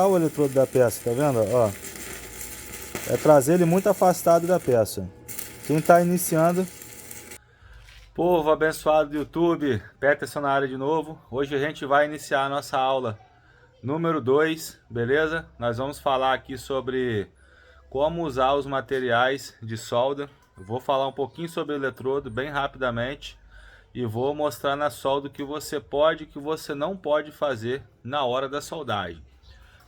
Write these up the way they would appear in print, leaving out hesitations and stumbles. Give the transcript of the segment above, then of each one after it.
O eletrodo da peça, tá vendo? Ó, é trazer ele muito afastado da peça. Quem tá iniciando... Povo abençoado do YouTube, Peterson na área de novo. Hoje a gente vai iniciar a nossa aula número 2, beleza? Nós vamos falar aqui sobre como usar os materiais de solda. Eu vou falar um pouquinho sobre o eletrodo bem rapidamente e vou mostrar na solda o que você pode e o que você não pode fazer na hora da soldagem.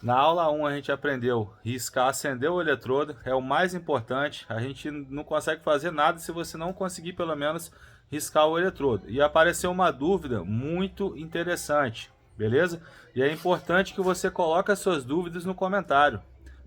Na aula 1 a gente aprendeu riscar, acender o eletrodo, é o mais importante. A gente não consegue fazer nada se você não conseguir pelo menos riscar o eletrodo. E apareceu uma dúvida muito interessante, beleza? E é importante que você coloque as suas dúvidas no comentário,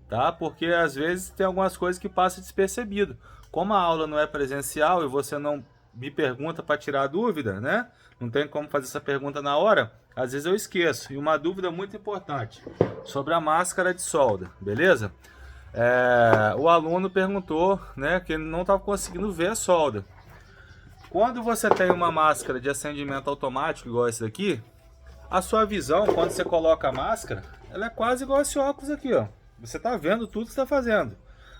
tá? Porque às vezes tem algumas coisas que passam despercebido. Como a aula não é presencial e você não me pergunta para tirar a dúvida, né? Não tem como fazer essa pergunta na hora, às vezes eu esqueço. E uma dúvida muito importante sobre a máscara de solda, beleza? O aluno perguntou, né, que ele não estava conseguindo ver a solda. Quando você tem uma máscara de acendimento automático igual esse daqui, a sua visão, quando você coloca a máscara, ela é quase igual esse óculos aqui, ó. Você está vendo tudo que está fazendo.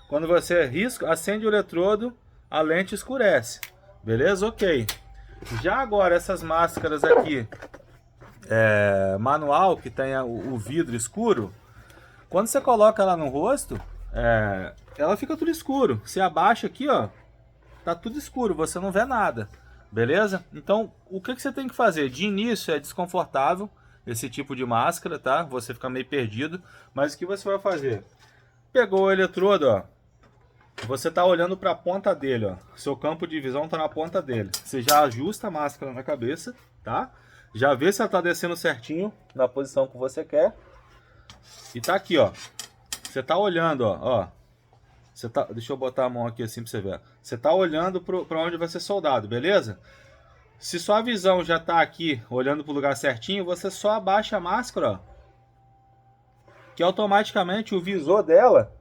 Quando você risca, acende o eletrodo, a lente escurece. Beleza? Ok. Já agora essas máscaras aqui, manual, que tem o vidro escuro, quando você coloca ela no rosto, ela fica tudo escuro. Você abaixa aqui, ó, tá tudo escuro, você não vê nada. Beleza? Então, o que você tem que fazer? De início é desconfortável esse tipo de máscara, tá? Você fica meio perdido, mas o que você vai fazer? Pegou o eletrodo, ó. Você tá olhando para a ponta dele, ó. Seu campo de visão tá na ponta dele. Você já ajusta a máscara na cabeça, tá? Já vê se ela tá descendo certinho na posição que você quer. E tá aqui, ó. Você tá olhando, ó. Você tá... Deixa eu botar a mão aqui assim para você ver. Você tá olhando para onde vai ser soldado, beleza? Se sua visão já tá aqui, olhando para o lugar certinho, você só abaixa a máscara, ó. Que automaticamente o visor dela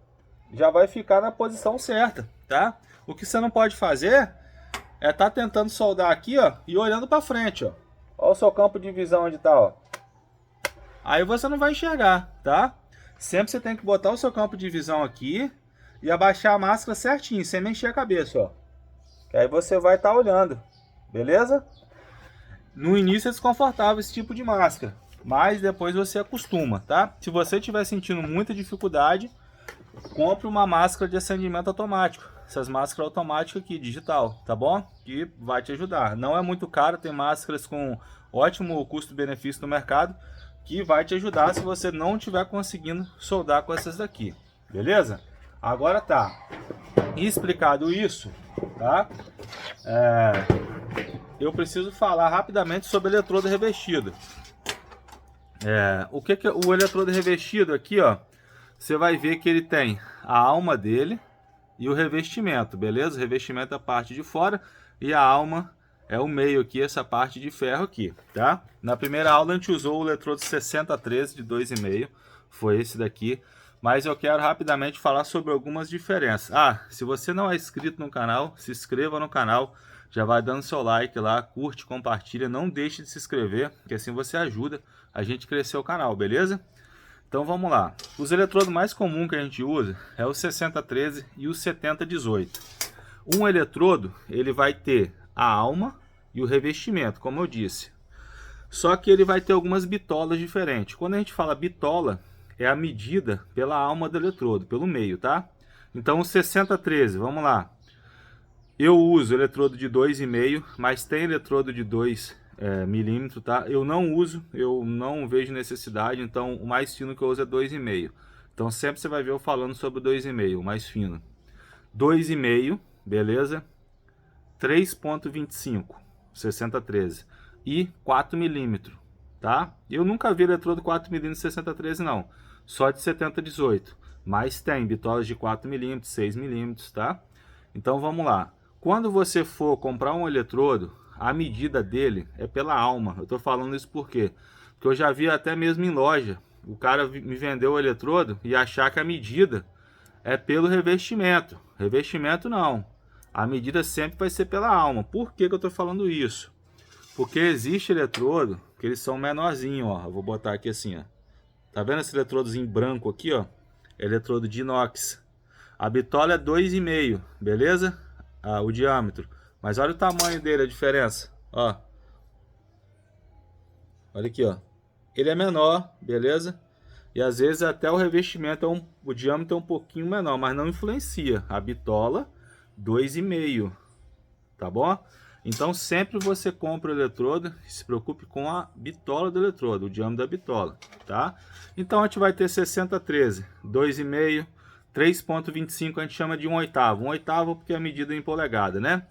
já vai ficar na posição certa, tá? O que você não pode fazer é tá tentando soldar aqui, ó, e olhando para frente, ó. Olha o seu campo de visão onde tá, ó. Aí você não vai enxergar, tá? Sempre você tem que botar o seu campo de visão aqui e abaixar a máscara certinho, sem mexer a cabeça, ó. Que aí você vai estar olhando, beleza? No início é desconfortável esse tipo de máscara, mas depois você acostuma, tá? Se você estiver sentindo muita dificuldade, compre uma máscara de acendimento automático. Essas máscaras automáticas aqui, digital, tá bom? Que vai te ajudar. Não é muito caro, tem máscaras com ótimo custo-benefício no mercado, que vai te ajudar se você não estiver conseguindo soldar com essas daqui, beleza? Agora tá explicado isso, tá? Eu preciso falar rapidamente sobre o eletrodo revestido. O que o eletrodo revestido aqui, ó, você vai ver que ele tem a alma dele e o revestimento, beleza? O revestimento é a parte de fora e a alma é o meio aqui, essa parte de ferro aqui, tá? Na primeira aula a gente usou o eletrodo 6013 de 2,5, foi esse daqui, mas eu quero rapidamente falar sobre algumas diferenças. Se você não é inscrito no canal, se inscreva no canal, já vai dando seu like lá, curte, compartilha, não deixe de se inscrever, que assim você ajuda a gente crescer o canal, beleza? Então vamos lá. Os eletrodos mais comuns que a gente usa é o 6013 e o 7018. Um eletrodo, ele vai ter a alma e o revestimento, como eu disse. Só que ele vai ter algumas bitolas diferentes. Quando a gente fala bitola, é a medida pela alma do eletrodo, pelo meio, tá? Então o 6013, vamos lá. Eu uso eletrodo de 2,5, mas tem eletrodo de 2 milímetros, tá? Eu não uso, eu não vejo necessidade, então o mais fino que eu uso é 2,5. Então sempre você vai ver eu falando sobre o 2,5, o mais fino. 2,5, beleza? 3,25, 6013 e 4 milímetros, tá? Eu nunca vi eletrodo 4 milímetros 6013 não, só de 7018, mas tem bitolas de 4 milímetros, 6 milímetros, tá? Então vamos lá. Quando você for comprar um eletrodo, a medida dele é pela alma. Eu estou falando isso por quê? Porque eu já vi até mesmo em loja, o cara me vendeu o eletrodo e achar que a medida é pelo revestimento. Revestimento não. A medida sempre vai ser pela alma. Por que eu estou falando isso? Porque existe eletrodo que eles são menorzinhos, ó. Eu vou botar aqui assim, ó. Tá vendo esse eletrodozinho branco aqui, ó? Eletrodo de inox. A bitola é 2,5, beleza? O diâmetro. Mas olha o tamanho dele, a diferença, ó. Olha aqui, ó. Ele é menor, beleza? E às vezes até o revestimento, o diâmetro é um pouquinho menor, mas não influencia. A bitola, 2,5, tá bom? Então sempre você compra o eletrodo, se preocupe com a bitola do eletrodo, o diâmetro da bitola, tá? Então a gente vai ter 6013, 2,5, 3,25 a gente chama de 1/8. 1/8 porque é a medida em polegada, né?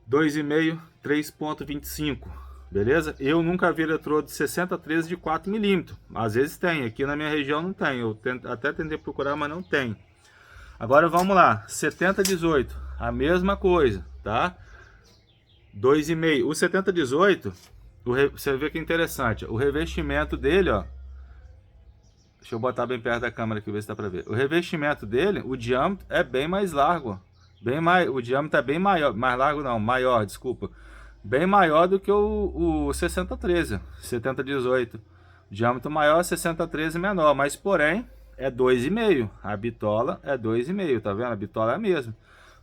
2,5, 3,25, beleza? Eu nunca vi eletrodo de 6013 de 4 milímetros. Às vezes tem, aqui na minha região não tem. Eu até tentei procurar, mas não tem. Agora vamos lá, 7018, a mesma coisa, tá? 2,5. O 7018, você vê que é interessante. O revestimento dele, ó. Deixa eu botar bem perto da câmera aqui, ver se dá pra ver. O revestimento dele, o diâmetro é bem mais largo. O diâmetro é bem maior. Mais largo não, maior, desculpa. Bem maior do que o 6013, 7018. Diâmetro maior, 6013 menor. Mas porém, é 2,5. A bitola é 2,5, tá vendo? A bitola é a mesma.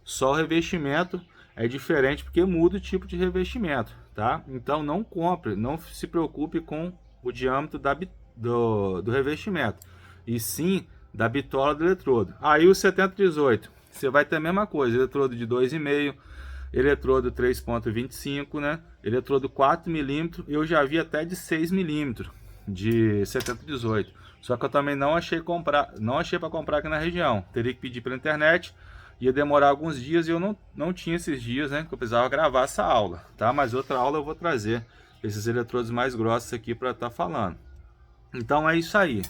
Só o revestimento é diferente porque muda o tipo de revestimento, tá? Então não compre, não se preocupe com o diâmetro do revestimento, e sim da bitola do eletrodo. Aí o 7018, você vai ter a mesma coisa, eletrodo de 2,5, eletrodo 3,25, né? Eletrodo 4 milímetros, eu já vi até de 6 milímetros de 7018. Só que eu também não achei para comprar aqui na região. Teria que pedir pela internet. Ia demorar alguns dias e eu não tinha esses dias, né? Que eu precisava gravar essa aula, tá? Mas outra aula eu vou trazer esses eletrodos mais grossos aqui para estar falando. Então é isso aí.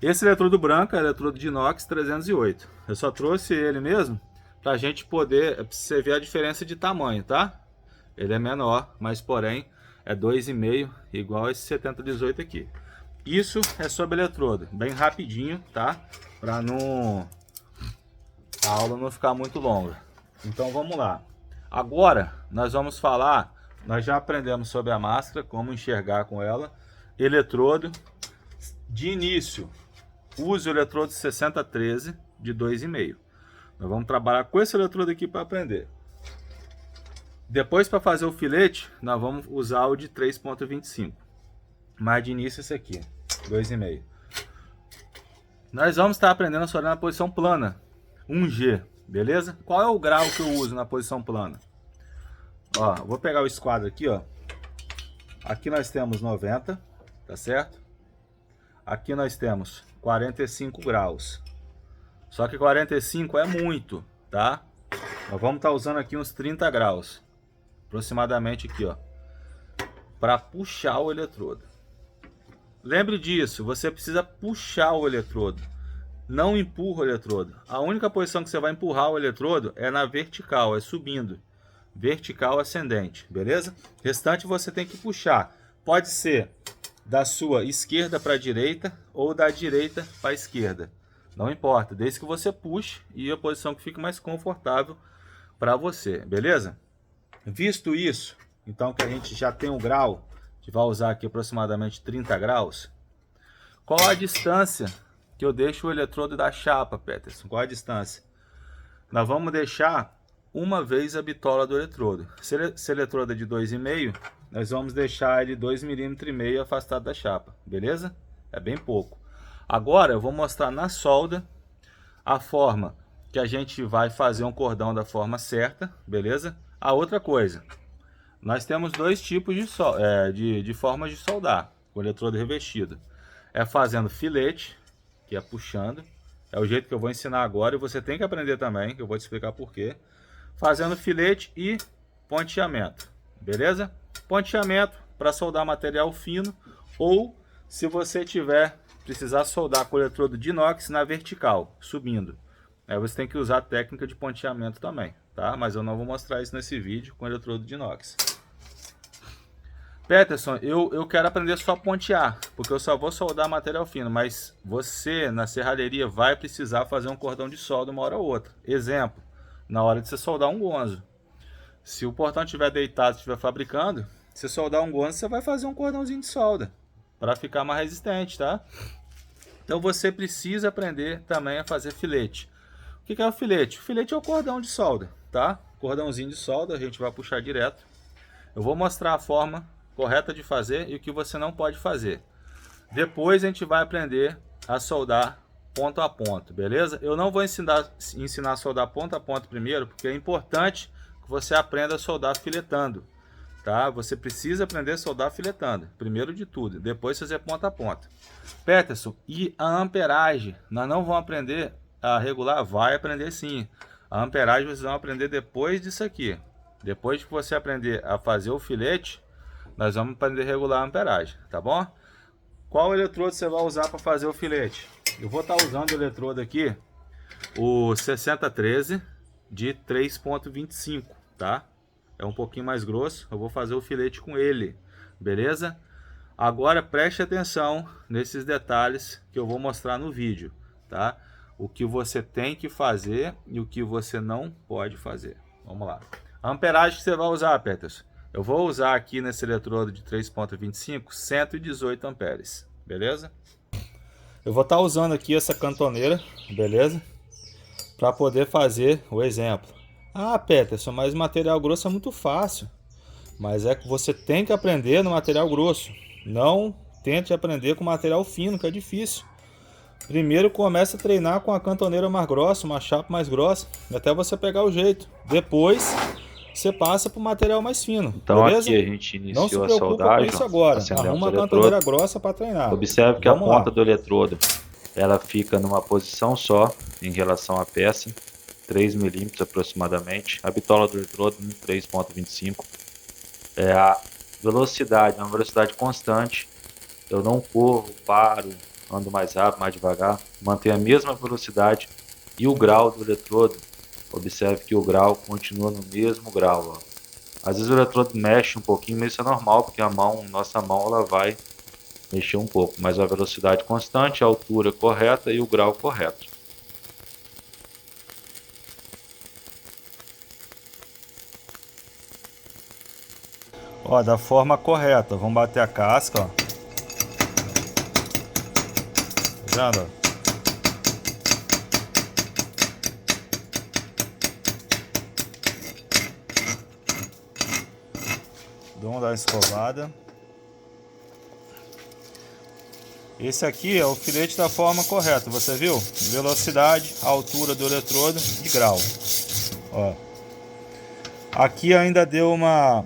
Esse eletrodo branco é eletrodo de inox 308. Eu só trouxe ele mesmo pra gente poder, pra você ver a diferença de tamanho, tá? Ele é menor, mas porém é 2,5, igual esse 7018 aqui. Isso é sobre eletrodo, bem rapidinho, tá? Pra a aula não ficar muito longa. Então vamos lá. Agora nós vamos falar, nós já aprendemos sobre a máscara, como enxergar com ela. Eletrodo. De início, use o eletrodo 6013 de 2,5. Nós vamos trabalhar com esse eletrodo aqui para aprender. Depois, para fazer o filete, nós vamos usar o de 3,25. Mas de início esse aqui, 2,5. Nós vamos estar aprendendo a soldar na posição plana, 1G, beleza? Qual é o grau que eu uso na posição plana? Ó, vou pegar o esquadro aqui, ó. Aqui nós temos 90, tá certo? Aqui nós temos 45 graus. Só que 45 é muito, tá? Nós vamos estar usando aqui uns 30 graus. Aproximadamente aqui, ó. Para puxar o eletrodo. Lembre disso, você precisa puxar o eletrodo. Não empurra o eletrodo. A única posição que você vai empurrar o eletrodo é na vertical, é subindo. Vertical ascendente, beleza? Restante você tem que puxar. Pode ser da sua esquerda para a direita ou da direita para a esquerda. Não importa, desde que você puxe e a posição que fique mais confortável para você, beleza? Visto isso, então que a gente já tem um grau, a gente vai usar aqui aproximadamente 30 graus. Qual a distância que eu deixo o eletrodo da chapa, Peterson? Qual a distância? Nós vamos deixar uma vez a bitola do eletrodo. Se o eletrodo é de 2,5, nós vamos deixar ele 2,5 mm afastado da chapa, beleza? É bem pouco. Agora eu vou mostrar na solda a forma que a gente vai fazer um cordão da forma certa, beleza? A outra coisa, nós temos dois tipos de formas de soldar com o eletrodo revestido. É fazendo filete, que é puxando, é o jeito que eu vou ensinar agora e você tem que aprender também, que eu vou te explicar por quê. Fazendo filete e ponteamento, beleza? Ponteamento para soldar material fino, ou se você precisar soldar com o eletrodo de inox na vertical, subindo. Aí você tem que usar a técnica de ponteamento também, tá? Mas eu não vou mostrar isso nesse vídeo com o eletrodo de inox. Peterson, eu quero aprender só a pontear, porque eu só vou soldar material fino, mas você na serralheria vai precisar fazer um cordão de solda uma hora ou outra. Exemplo, na hora de você soldar um gonzo. Se o portão estiver deitado, estiver fabricando, se soldar um gonzo, você vai fazer um cordãozinho de solda. para ficar mais resistente, tá? Então você precisa aprender também a fazer filete. O que é o filete? O filete é o cordão de solda, tá? Cordãozinho de solda, a gente vai puxar direto. Eu vou mostrar a forma correta de fazer e o que você não pode fazer. Depois a gente vai aprender a soldar ponto a ponto, beleza? Eu não vou ensinar a soldar ponto a ponto primeiro, porque é importante que você aprenda a soldar filetando, tá? Você precisa aprender a soldar filetando, primeiro de tudo, depois fazer ponta a ponta. Peterson, e a amperagem? Nós não vamos aprender a regular? Vai aprender sim. A amperagem vocês vão aprender depois disso aqui. Depois que você aprender a fazer o filete, nós vamos aprender a regular a amperagem, tá bom? Qual eletrodo você vai usar para fazer o filete? Eu vou estar usando o eletrodo aqui, o 6013 de 3.25, tá? É um pouquinho mais grosso, eu vou fazer o filete com ele, beleza? Agora preste atenção nesses detalhes que eu vou mostrar no vídeo, tá? O que você tem que fazer e o que você não pode fazer. Vamos lá. A amperagem que você vai usar, Peterson? Eu vou usar aqui nesse eletrodo de 3.25, 118 amperes, beleza? Eu vou estar usando aqui essa cantoneira, beleza? Para poder fazer o exemplo. Ah, Peterson, mas o material grosso é muito fácil. Mas é que você tem que aprender no material grosso. Não tente aprender com material fino, que é difícil. Primeiro comece a treinar com a cantoneira mais grossa, uma chapa mais grossa, até você pegar o jeito. Depois você passa para o material mais fino, então, beleza? aqui a gente iniciou não se a preocupa soldagem, com isso agora. Arruma a cantoneira grossa para treinar. Observe que Vamos a ponta lá. do eletrodo ela fica numa posição só em relação à peça, 3 milímetros aproximadamente. A bitola do eletrodo 3.25. A velocidade, uma velocidade constante. Eu não corro, paro, ando mais rápido, mais devagar. Mantenho a mesma velocidade. E o grau do eletrodo, observe que o grau continua no mesmo grau. Ó. Às vezes o eletrodo mexe um pouquinho, mas isso é normal, porque nossa mão ela vai mexer um pouco. Mas a velocidade constante, a altura correta e o grau correto. Ó, da forma correta. Vamos bater a casca, ó. Tá vendo? Vamos dar uma escovada. Esse aqui é o filete da forma correta, você viu? Velocidade, altura do eletrodo e grau. Ó. Aqui ainda deu uma...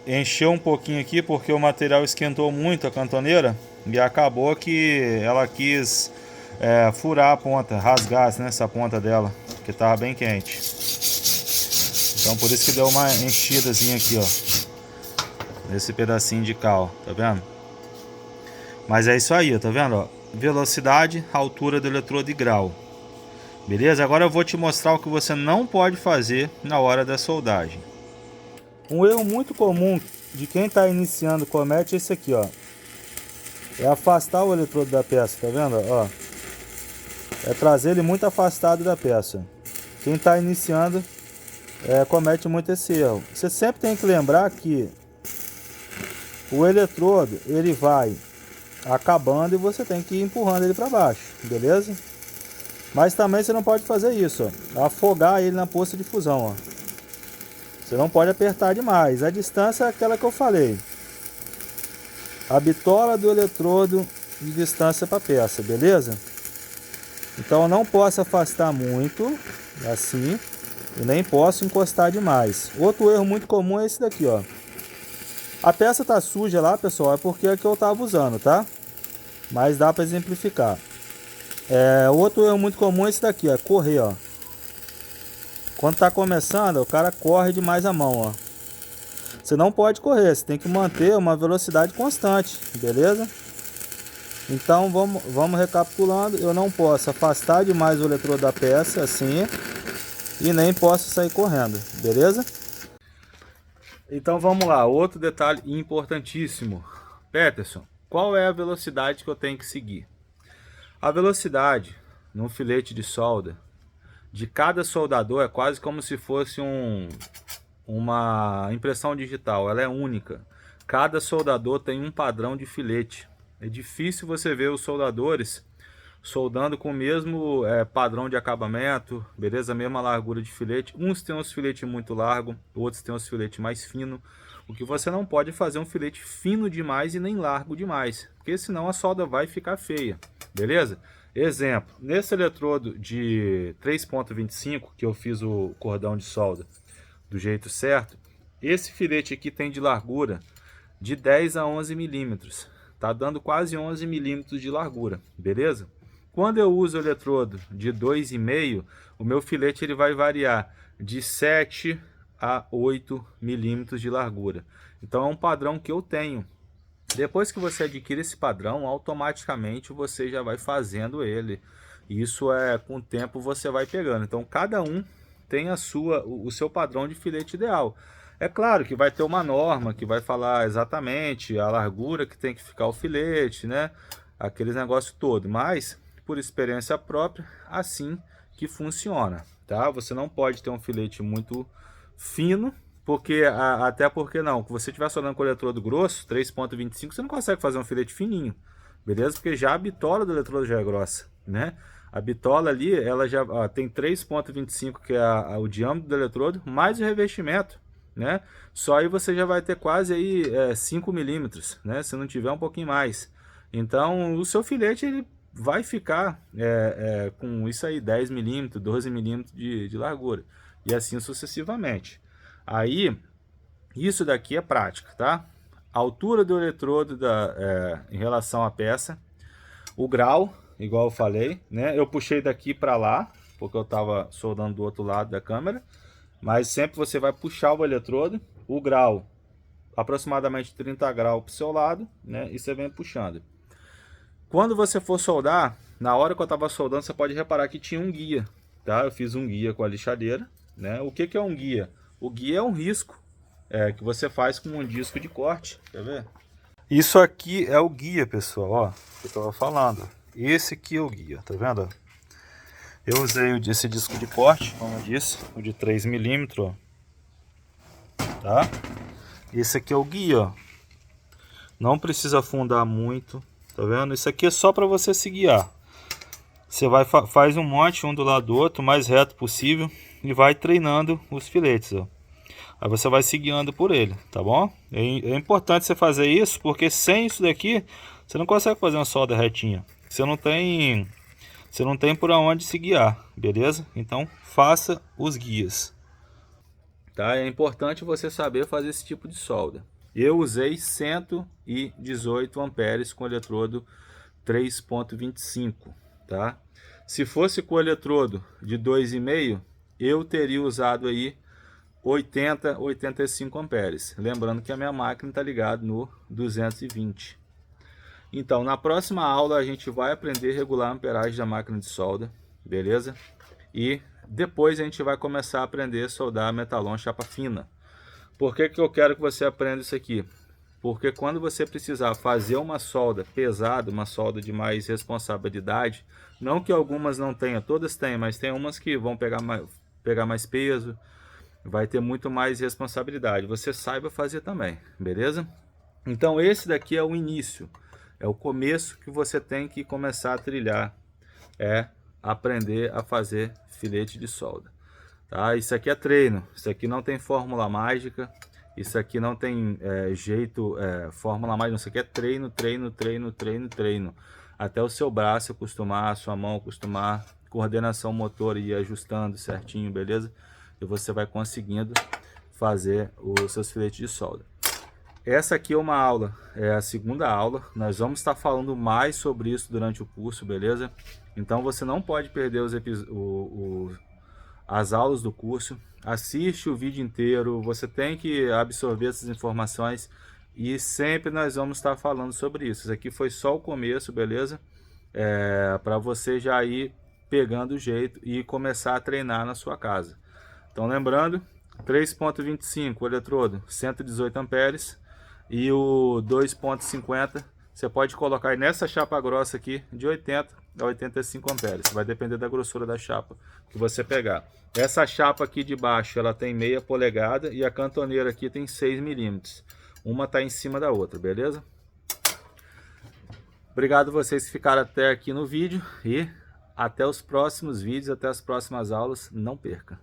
encheu um pouquinho aqui porque o material esquentou muito a cantoneira e acabou que ela quis furar a ponta, rasgar essa ponta dela, que estava bem quente. Então por isso que deu uma enchidazinha aqui, ó, nesse pedacinho de cal, tá vendo? Mas é isso aí, tá vendo? Ó? Velocidade, altura do eletrodo e grau. Beleza? Agora eu vou te mostrar o que você não pode fazer na hora da soldagem. Um erro muito comum de quem está iniciando comete é esse aqui, ó. É afastar o eletrodo da peça, tá vendo? Ó. É trazer ele muito afastado da peça. Quem está iniciando comete muito esse erro. Você sempre tem que lembrar que o eletrodo ele vai acabando e você tem que ir empurrando ele para baixo, beleza? Mas também você não pode fazer isso, ó. Afogar ele na poça de fusão, ó. Você não pode apertar demais. A distância é aquela que eu falei. A bitola do eletrodo de distância para a peça, beleza? Então eu não posso afastar muito, assim, e nem posso encostar demais. Outro erro muito comum é esse daqui, ó. A peça tá suja lá, pessoal, é porque é que eu tava usando, tá? Mas dá para exemplificar. Outro erro muito comum é esse daqui, ó, correr, ó. Quando tá começando, o cara corre demais a mão, ó. Você não pode correr, você tem que manter uma velocidade constante, beleza? Então vamos recapitulando. Eu não posso afastar demais o eletrodo da peça, assim, e nem posso sair correndo, beleza? Então vamos lá, outro detalhe importantíssimo. Peterson, qual é a velocidade que eu tenho que seguir? A velocidade no filete de solda de cada soldador é quase como se fosse uma impressão digital, ela é única. cada soldador tem um padrão de filete. É difícil você ver os soldadores soldando com o mesmo padrão de acabamento, beleza? A mesma largura de filete. Uns têm os filetes muito largos, outros têm os filetes mais finos. O que você não pode fazer um filete fino demais e nem largo demais, porque senão a solda vai ficar feia, beleza? Exemplo, nesse eletrodo de 3.25 que eu fiz o cordão de solda do jeito certo, esse filete aqui tem de largura de 10 a 11 milímetros, tá dando quase 11 milímetros de largura, beleza? Quando eu uso o eletrodo de 2,5, o meu filete ele vai variar de 7 a 8 milímetros de largura. Então é um padrão que eu tenho. Depois que você adquire esse padrão, automaticamente você já vai fazendo ele. Isso com o tempo você vai pegando. Então cada um tem o seu padrão de filete ideal. É claro que vai ter uma norma que vai falar exatamente a largura que tem que ficar o filete, né? Aqueles negócios todo, mas por experiência própria, assim que funciona, tá? Você não pode ter um filete muito fino, porque até porque não, se você estiver soldando com o eletrodo grosso, 3.25, você não consegue fazer um filete fininho, beleza? Porque já a bitola do eletrodo já é grossa, né? A bitola ali, ela já tem 3.25, que é o diâmetro do eletrodo, mais o revestimento, né? Só aí você já vai ter quase aí 5 milímetros, né? Se não tiver um pouquinho mais. Então, o seu filete, ele vai ficar com isso aí, 10 milímetros, 12 milímetros de largura, e assim sucessivamente. Aí, isso daqui é prática, tá? A altura do eletrodo em relação à peça, o grau, igual eu falei, né? Eu puxei daqui para lá, porque eu estava soldando do outro lado da câmera, mas sempre você vai puxar o eletrodo, o grau, aproximadamente 30 graus para o seu lado, né? E você vem puxando. Quando você for soldar, na hora que eu estava soldando, você pode reparar que tinha um guia, tá? Eu fiz um guia com a lixadeira, né? O que é um guia? O guia é um risco que você faz com um disco de corte, quer ver? Isso aqui é o guia, pessoal, ó, que eu estava falando. Esse aqui é o guia, tá vendo? Eu usei esse disco de corte, como eu disse, o de 3 milímetros, ó, tá? Esse aqui é o guia, ó. Não precisa afundar muito. Tá vendo? Isso aqui é só para você se guiar. Você faz um monte um do lado do outro, o mais reto possível, e vai treinando os filetes, ó. Aí você vai se guiando por ele, tá bom? É importante você fazer isso, porque sem isso daqui, você não consegue fazer uma solda retinha. Você não tem por onde se guiar, beleza? Então, faça os guias. Tá? É importante você saber fazer esse tipo de solda. Eu usei 118 amperes com eletrodo 3.25, tá? Se fosse com o eletrodo de 2,5, eu teria usado aí 80, 85 amperes. Lembrando que a minha máquina está ligada no 220. Então, na próxima aula a gente vai aprender a regular a amperagem da máquina de solda, beleza? E depois a gente vai começar a aprender a soldar metalon chapa fina. Por que eu quero que você aprenda isso aqui? Porque quando você precisar fazer uma solda pesada, uma solda de mais responsabilidade, não que algumas não tenham, todas têm, mas tem umas que vão pegar mais peso, vai ter muito mais responsabilidade. Você saiba fazer também, beleza? Então esse daqui é o início, é o começo que você tem que começar a trilhar, aprender a fazer filete de solda. Tá? Isso aqui é treino, isso aqui não tem fórmula mágica, isso aqui não tem fórmula mágica, isso aqui é treino, treino, treino, treino, treino. Até o seu braço acostumar, a sua mão acostumar, coordenação motor e ir ajustando certinho, beleza? E você vai conseguindo fazer os seus filetes de solda. Essa aqui é uma aula, é a segunda aula, nós vamos estar falando mais sobre isso durante o curso, beleza? Então você não pode perder as aulas do curso, assiste o vídeo inteiro, você tem que absorver essas informações e sempre nós vamos estar falando sobre isso. Isso aqui foi só o começo, beleza? Para você já ir pegando o jeito e começar a treinar na sua casa. Então lembrando, 3.25 o eletrodo, 118 amperes e o 2.50 você pode colocar nessa chapa grossa aqui de 80 a 85 amperes, vai depender da grossura da chapa que você pegar. Essa chapa aqui de baixo ela tem meia polegada e a cantoneira aqui tem 6 milímetros. Uma tá em cima da outra, beleza? Obrigado vocês que ficaram até aqui no vídeo e até os próximos vídeos, até as próximas aulas. Não perca!